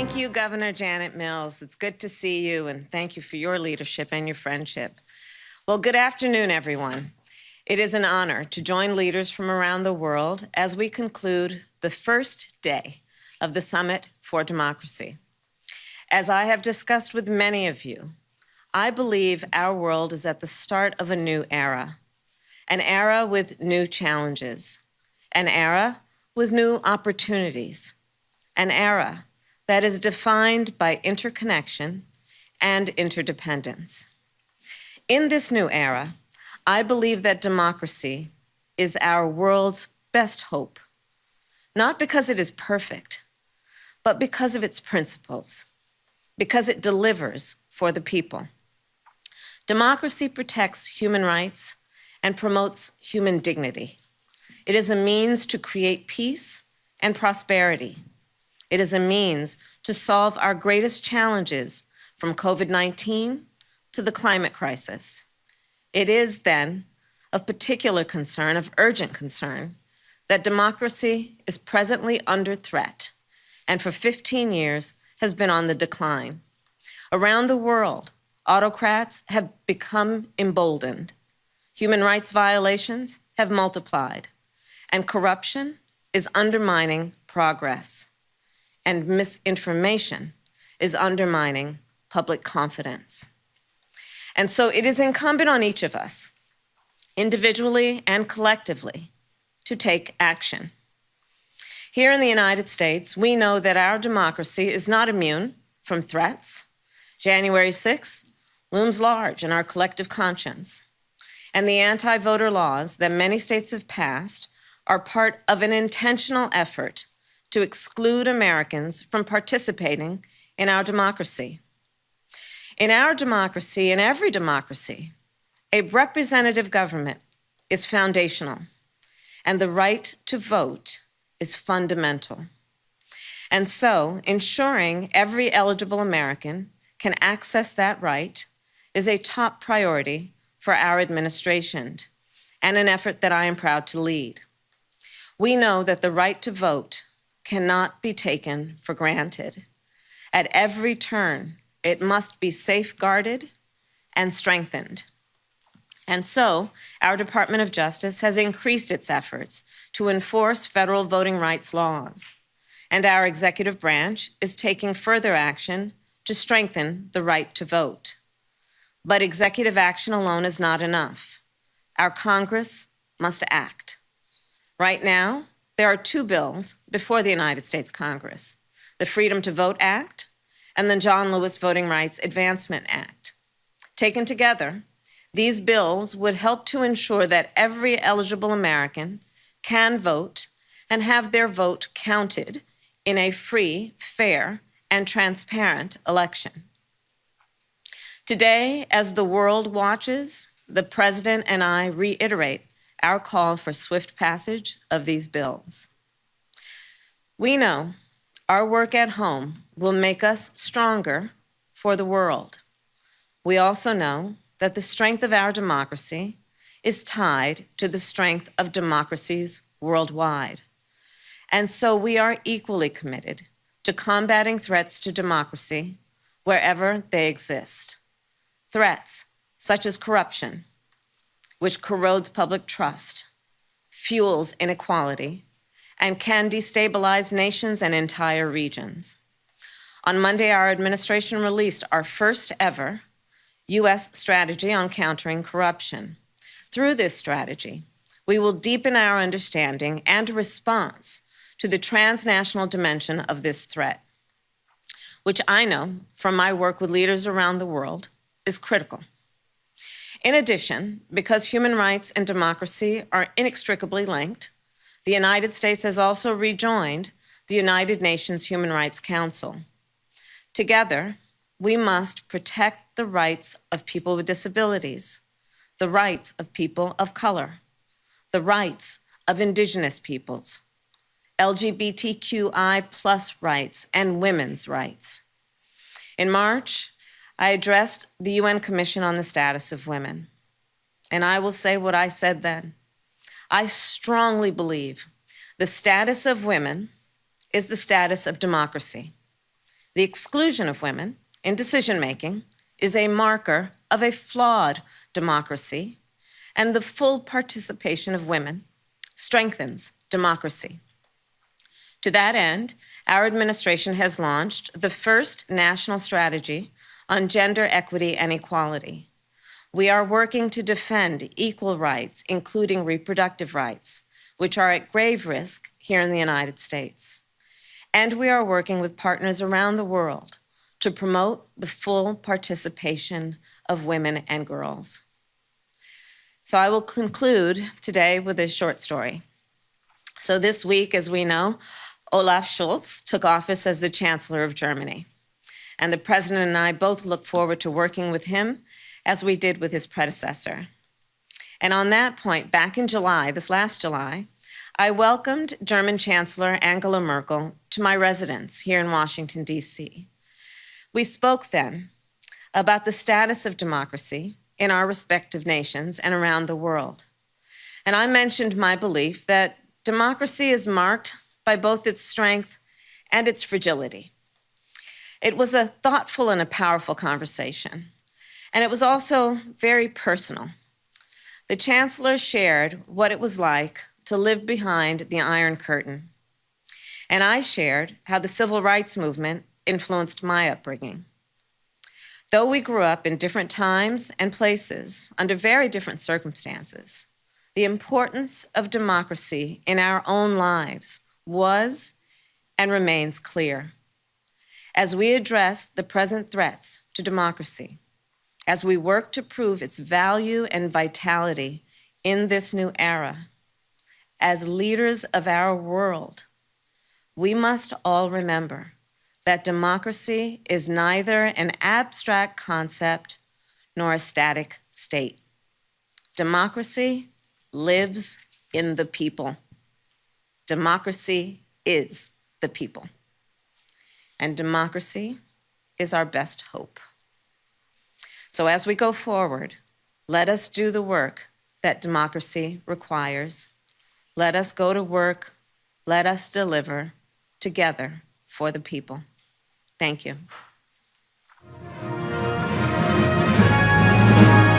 Thank you, Governor Janet Mills. It's good to see you, and thank you for your leadership and your friendship. Well, good afternoon, everyone. It is an honor to join leaders from around the world as we conclude the first day of the Summit for Democracy. As I have discussed with many of you, I believe our world is at the start of a new era, an era with new challenges, an era with new opportunities, an era that is defined by interconnection and interdependence. In this new era, I believe that democracy is our world's best hope, not because it is perfect, but because of its principles, because it delivers for the people. Democracy protects human rights and promotes human dignity. It is a means to create peace and prosperity. It is a means to solve our greatest challenges, from COVID-19 to the climate crisis. It is, then, of particular concern, of urgent concern, that democracy is presently under threat and for 15 years has been on the decline. Around the world, autocrats have become emboldened. Human rights violations have multiplied, and corruption is undermining progress. And misinformation is undermining public confidence. And so it is incumbent on each of us, individually and collectively, to take action. Here in the United States, we know that our democracy is not immune from threats. January 6th looms large in our collective conscience, and the anti-voter laws that many states have passed are part of an intentional effort to exclude Americans from participating in our democracy. In our democracy, in every democracy, a representative government is foundational, and the right to vote is fundamental. And so, ensuring every eligible American can access that right is a top priority for our administration, and an effort that I am proud to lead. We know that the right to vote cannot be taken for granted. At every turn, it must be safeguarded and strengthened. And so, our Department of Justice has increased its efforts to enforce federal voting rights laws, and our executive branch is taking further action to strengthen the right to vote. But executive action alone is not enough. Our Congress must act. Right now, there are two bills before the United States Congress, the Freedom to Vote Act and the John Lewis Voting Rights Advancement Act. Taken together, these bills would help to ensure that every eligible American can vote and have their vote counted in a free, fair, and transparent election. Today, as the world watches, the President and I reiterate our call for swift passage of these bills. We know our work at home will make us stronger for the world. We also know that the strength of our democracy is tied to the strength of democracies worldwide. And so we are equally committed to combating threats to democracy wherever they exist. Threats such as corruption, which corrodes public trust, fuels inequality, and can destabilize nations and entire regions. On Monday, our administration released our first ever U.S. strategy on countering corruption. Through this strategy, we will deepen our understanding and response to the transnational dimension of this threat, which I know from my work with leaders around the world is critical. In addition, because human rights and democracy are inextricably linked, the United States has also rejoined the United Nations Human Rights Council. Together, we must protect the rights of people with disabilities, the rights of people of color, the rights of indigenous peoples, LGBTQI+ rights, and women's rights. In March, I addressed the UN Commission on the Status of Women, and I will say what I said then. I strongly believe the status of women is the status of democracy. The exclusion of women in decision-making is a marker of a flawed democracy, and the full participation of women strengthens democracy. To that end, our administration has launched the first national strategy on gender equity and equality. We are working to defend equal rights, including reproductive rights, which are at grave risk here in the United States. And we are working with partners around the world to promote the full participation of women and girls. So I will conclude today with a short story. So this week, as we know, Olaf Scholz took office as the Chancellor of Germany. And the President and I both look forward to working with him as we did with his predecessor. And on that point, back in July, this last July, I welcomed German Chancellor Angela Merkel to my residence here in Washington, D.C. We spoke then about the status of democracy in our respective nations and around the world. And I mentioned my belief that democracy is marked by both its strength and its fragility. It was a thoughtful and a powerful conversation, and it was also very personal. The Chancellor shared what it was like to live behind the Iron Curtain, and I shared how the civil rights movement influenced my upbringing. Though we grew up in different times and places under very different circumstances, the importance of democracy in our own lives was and remains clear. As we address the present threats to democracy, as we work to prove its value and vitality in this new era, as leaders of our world, we must all remember that democracy is neither an abstract concept nor a static state. Democracy lives in the people. Democracy is the people. And democracy is our best hope. So as we go forward, let us do the work that democracy requires. Let us go to work. Let us deliver together for the people. Thank you.